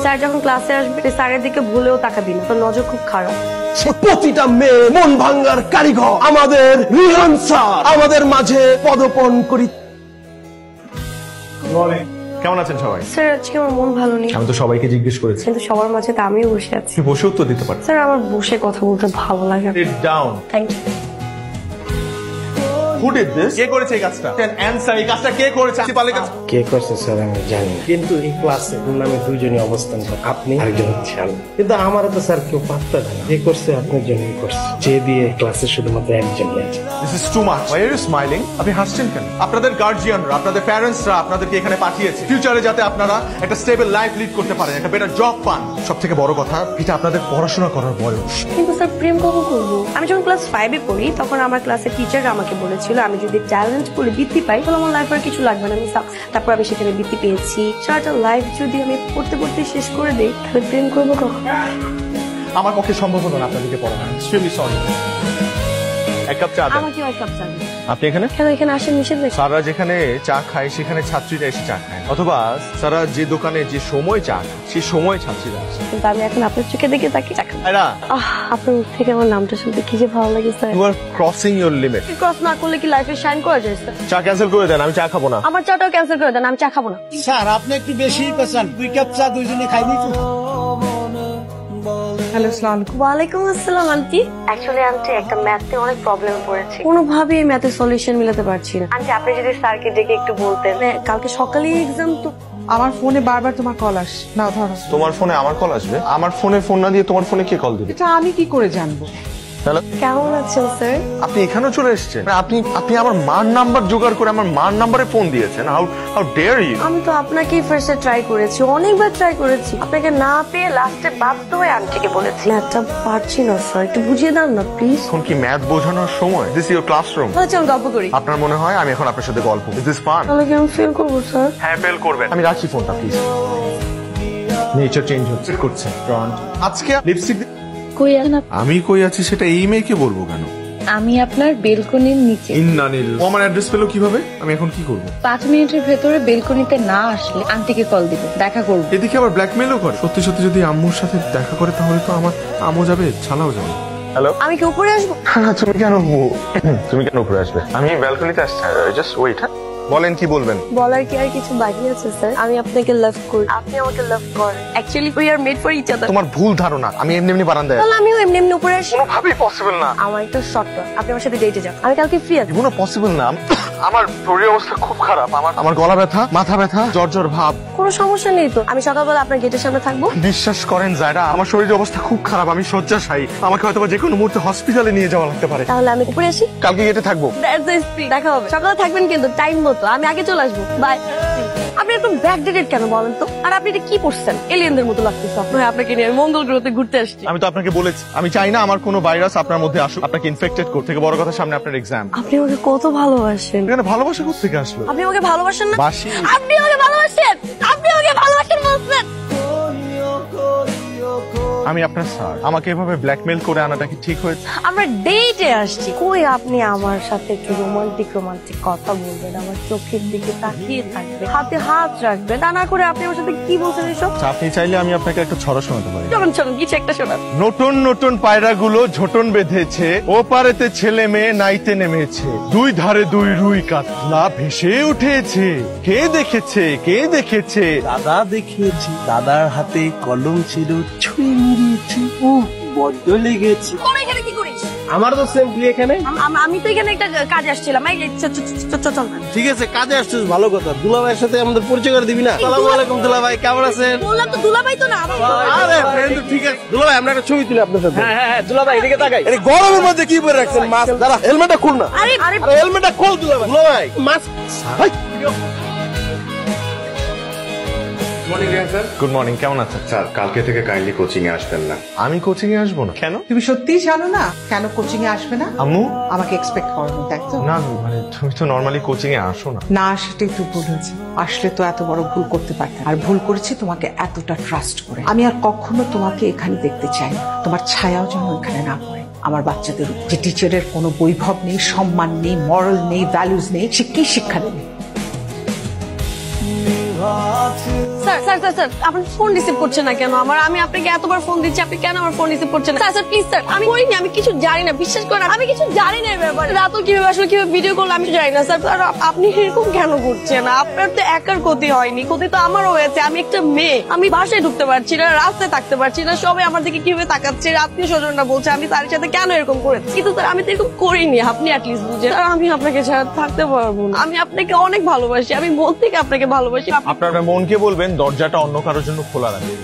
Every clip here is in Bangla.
স্যার যখন ক্লাসে আসবে স্যারের দিকে ভুলেও তাকাবি না, তোর নজর খুব খারাপ। প্রতিটা মেয়ে মন ভাঙ্গার কারিগর আমাদের রিহান স্যার আমাদের মাঝে পদপন করি। কেমন আছেন সবাই? স্যার আজকে আমার মন ভালো নেই। আমি তো সবাইকে জিজ্ঞেস করেছি, কিন্তু সবার মাঝে তো আমিও বসে আছি। তুই বসে উত্তর দিতে পারছিস। স্যার আমার বসে কথা বলতে ভালো লাগে। Sit down. Thank you. Who did this? কে করেছে এই কাজটা? Answer, এই কাজটা কে করেছে? প্রিন্সিপালের কাছে। কে করছে স্যার আমি জানি না, কিন্তু এই ক্লাসে আমি দুজনই অবস্থান করি, আপনি আরেকজন হচ্ছে আমি। কিন্তু আমারও তো স্যার কেউ পাত্তা দেয় না। যে করছে আপনার জন্যই করছে, যে দিয়ে ক্লাসে শুধুমাত্র একজনই আছে। This is too much. Why are you smiling? আপনি হাসছেন কেন? আপনাদের গার্জিয়ানরা, আপনাদের প্যারেন্টসরা আপনাদেরকে এখানে পাঠিয়েছে ফিউচারে যাতে আপনারা একটা স্টেবল লাইফ লিড করতে পারেন, একটা বেটার জব পান। সবথেকে বড় কথা, এটা আপনাদের পড়াশোনা করার বয়স। কিন্তু স্যার প্রেম কখন করবো? আমি যখন ক্লাস 5-এ পড়ি তখন আমার ক্লাসের টিচার আমাকে বলেছিল আমি যদি ট্যালেন্ট করে বৃত্তি পাই তাহলে আমার লাইফ আর কিছু লাগবে না, আমি তারপর আমি সেখানে বৃত্তি পেয়েছি। সারাটা লাইফ যদি আমি পড়তে পড়তে শেষ করে দিই তাহলে প্রেম করবো কখন? আমার পক্ষে সম্ভব হলো না আপনাদেরকে পড়ানো। Extremely sorry. এক কাপ চা দেন। আমাকেও এক কাপ চা দিন। আপনি এখানে? কেন এখানে আসেন নিষেধ নাকি? সারা যেখানে চা খায় সেখানে ছাত্রীরা এসে চা খায়, অথবা সারা যে দোকানে যে সময় চা খায় সেই সময় ছাত্রীরা আসে। কিন্তু আমি এখন আপনার চোখে দেখে তাকে চা খাবো। এরা আপনার মুখ থেকে আমার নামটা শুনতে কি যে ভালো লাগে sir. You are crossing your limit. Cross না করলে কি লাইফে শাইন করা যায় স্যার? চা ক্যান্সেল করে দেন, আমি চা খাবো না। আমার চাটাও ক্যান্সেল করে দেন, আমি চা খাবো না। স্যার আপনি একটু বেশিই পেছান, 2 কাপ চা দুইজনে খাই নিচ্ছি। হ্যালো আসসালামু আলাইকুম। ওয়ালাইকুম আসসালাম আন্টি। অ্যাকচুয়ালি আন্টি একটা ম্যাথে অনেক প্রবলেমে পড়েছি, কোনোভাবেই ম্যাথের সলিউশন মিলাতে পারছি না। আন্টি আপনি যদি স্যারকে ডেকে একটু বলতেন, কালকে সকালেই এক্সাম তো। আমার ফোনে বারবার তোমার কল আস না, ধরো। তোমার ফোনে আমার কল আসবে? আমার ফোনে ফোন না দিয়ে তোমার ফোনে কে কল দিবে? এটা আমি কি করে জানবো? হ্যালো, কেমন আছেন স্যার? আপনি এখানেও চলে এসেছেন? আপনি আমার মার নাম্বার জোগাড় করে আমার মার নাম্বারে ফোন দিয়েছেন? How dare you! আমি তো আপনাকেই ফার্স্টে ট্রাই করেছি, অনেকবার ট্রাই করেছি, আপনাকে না পেয়ে লাস্টে বাধ্য হয়ে আন্টিকে বলেছি। ম্যাথটা পারছি না স্যার, একটু বুঝিয়ে দেন না প্লিজ। এখন কি ম্যাথ বোঝানোর সময়? This your classroom. তাহলে চলুন গল্প করি। আপনার মনে হয় আমি এখন আপনার সাথে গল্প? Is this fun? তাহলে কি আমি ফেল করবো স্যার? হ্যাঁ ফেল করবেন। আমি রাখি ফোনটা প্লিজ। নেচার চেঞ্জ করছে ফ্রন্ট। আজকে লিপস্টিক কই আছেন? আমি কই আছি সেটা এই মেয়েকে বলবো কেন? আমি আপনার বেলকনির নিচে। ইন্নানিল। ও আমার অ্যাড্রেস পেলো কিভাবে? আমি এখন কি করব? 5 মিনিটের ভেতরে বেলকনিতে না আসলে আন্টিকে কল দিব, দেখা করব। এদিকে আবার ব্ল্যাকমেলও করে। সত্যি সত্যি যদি আম্মুর সাথে দেখা করে তাহলে তো আমার আমও যাবে, ছালাও যাবে। হ্যালো, আমি কি উপরে আসবো? তুমি কেন উপরে আসবে? আমি ব্যালকনিতে আসছি, জাস্ট ওয়েট। বলেন কি বলবেন? বলার কি আর কিছু বাকি আছে স্যার? আমি আপনাকে লাভ করি, আপনি আমাকে লাভ করেন। Actually we are made for each other. তোমার ভুল ধারণা। আমি এমনি এমনি বারান্দায়। তাহলে আমিও এমনি এমনি উপরে আসি? কোনোভাবেই পসিবল না। আমার একটা শর্ত, আপনি আমার সাথে ডেটে যান। আমি কালকে ফ্রি আছি। কোনো পসিবল না। আমার শরীরের অবস্থা খুব খারাপ। আমার গলা ব্যথা, মাথা ব্যথা, জ্বর ভাব। কোনো সমস্যা নেই তো, আমি সকালবেলা আপনার গেটের সামনে থাকবো। বিশ্বাস করেন জায়রা, আমার শরীরের অবস্থা খুব খারাপ, আমি শয্যাশায়ী। আমাকে হয়তো যে কোনো মুহূর্তে হসপিটালে নিয়ে যাওয়া লাগতে পারে। তাহলে আমি উপরে আসি? কালকে গেটে থাকবো। দেখা হবে। সকালে থাকবেন কিন্তু টাইম মতো, আমি আগে চলে আসবো। বাই। আপনি একটু ব্যাকডেটেড কেন বলেন তো? আর আপনি এটা কি পড়ছেন? এলিয়েনদের মতো লাগতেছে। আপনাকে নিয়ে আমি মঙ্গল গ্রহতে ঘুরতে আসছি। আমি তো আপনাকে বলেছি আমি চাই না আমার কোনো ভাইরাস আপনার মধ্যে আসুক, আপনাকে ইনফেক্টেড করতে। থেকে বড় কথা, সামনে আপনার এক্সাম। আপনি আমাকে কত ভালোবাসেন। এখানে ভালোবাসা কোত্থেকে আসলো? আপনি আমাকে ভালোবাসেন না? বাসি। আপনি আমাকে ভালোবাসেন, আপনি আমাকে ভালোবাসেন বলছেন। আমি আপনার স্যার, আমাকে এভাবে ব্ল্যাকমেল করে আনাটা কি ঠিক হয়েছে? আমরা ডেটে আসছি। কই আপনি আমার সাথে একটু রোমান্টিক কথা বলবেন, আমার চোখের দিকে তাকিয়ে থাকবেন, হাতে হাত রাখবেন, তা না করে আপনি আমার সাথে কি বলছেন এসব? আপনি চাইলে আমি আপনাকে একটা ছড়া শোনাতে পারি। চলুন কিছু একটা শোনান। নতুন নতুন পায়রাগুলো ঝোটন বেঁধেছে, ও পারেতে ছেলে মেয়ে নাইতে নেমেছে, দুই ধারে দুই রুই কাতলা ভেসে উঠেছে, কে দেখেছে? দাদা দেখিয়েছি, দাদার হাতে কলম ছিল, ছুঁয়ে মিরিয়েছি, ও বড্ড লেগেছে। কোন এখানে কি করিস? আমার তো সিম্পলি এখানে। আমি তো এখানে একটা কাজে আসছিলাম। চল না। ঠিক আছে, কাজে আসছিস ভালো কথা। দুলাভাইয়ের সাথে আমাদের পরিচয় করে দিবি না? আসসালামু আলাইকুম দুলাভাই, কেমন আছেন? বললাম তো দুলাভাই তো না। আরে ফ্রেন্ড, ঠিক আছে দুলাভাই, আমরা একটা ছবি তুলি আপনার সাথে। হ্যাঁ দুলাভাই এদিকে তাকাই। আরে গরমের মধ্যে কি পরে রাখছেন মাস্ক? দাঁড়া, হেলমেটটা খুল না। আরে হেলমেটটা খোল দুলাভাই। মাস্ক গুড মর্নিং, কেমন আছেন? স্যার কালকে থেকে কাইন্ডলি কোচিং এ আসবেন না। আমি কোচিং এ আসবো না কেন? তুমি সত্যিই জানো না কেন কোচিং এ আসবে না? আম্মু আমাকে এক্সপেক্ট করো, তাই তো? না, মানে তুমি তো নর্মালি কোচিং এ আসো না। না আসাটাই তো ভুল হয়েছে। আসলে তো এত বড় ভুল করতে পারতাম। আর ভুল করেছি তোমাকে এতটা ট্রাস্ট করে। আমি আর কখনো তোমাকে এখানে দেখতে চাই না। তোমার ছায়াও যেন এখানে না পড়ে আমার বাচ্চাদের উপর। যে টিচারের কোনো বৈভব নেই, সম্মান নেই, মরাল নেই, ভ্যালুজ নেই, সে কি শিক্ষা দেবে? স্যার স্যার স্যার স্যার আপনি ফোন রিসিভ করছেন না কেন আমার? আমি আপনাকে এতবার ফোন দিচ্ছি, আপনি কেন আমার ফোন রিসিভ করছেন না? স্যার স্যার প্লিজ স্যার, আমি করিনি, আমি কিছু জানি না, বিশ্বাস করেন আমি কিছু জানি না এই ব্যাপারে। রাতও কিভাবে আসলে কিভাবে ভিডিও কল আমি জানি না স্যার। আর আপনি এরকম কেন করছেন? আপনার তো একার ক্ষতি হয়নি, ক্ষতি তো আমারও হয়েছে। আমি একটা মেয়ে, আমি বাসায় ঢুকতে পারছি না, রাস্তায় থাকতে পারছি না, সবাই আমার দিকে কিভাবে তাকাচ্ছে, আত্মীয় স্বজনরা বলছে আমি তার সাথে কেন এরকম করেছি। কিন্তু স্যার আমি তো এরকম করিনি, আপনি অ্যাটলিস্ট বুঝেন। স্যার আমি আপনাকে ছাড়া থাকতে পারবো না, আমি আপনাকে অনেক ভালোবাসি, আমি মন থেকে আপনাকে ভালোবাসি। আপনার মনকে বলবেন দরজাটা অন্য কারোর জন্য খোলা রাখবেন।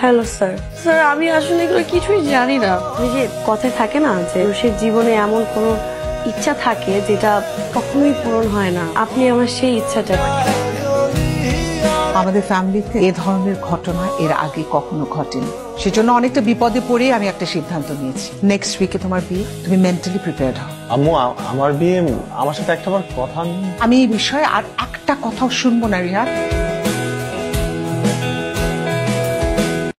Hello sir. স্যার আমি আসলে এগুলো কিছুই জানি না। ওই যে কথায় থাকে না যে মানুষের জীবনে এমন কোনো ইচ্ছা থাকে যেটা কখনোই পূরণ হয় না, আপনি আমার সেই ইচ্ছাটা। আমাদের ফ্যামিলিতে এ ধরনের ঘটনা এর আগে কখনো ঘটেনি, সেজন্য অনেকটা বিপদে পড়ে আমি একটা সিদ্ধান্ত নিয়েছি। নেক্সট উইকে তোমার বিয়ে, তুমি মেন্টালি প্রিপেয়ার্ড হও। আম্মু আমার বিয়ে, আমার সাথে একটাবার কথা নেই। আমি এই বিষয়ে আর একটা কথাও শুনবো না রিহাদ।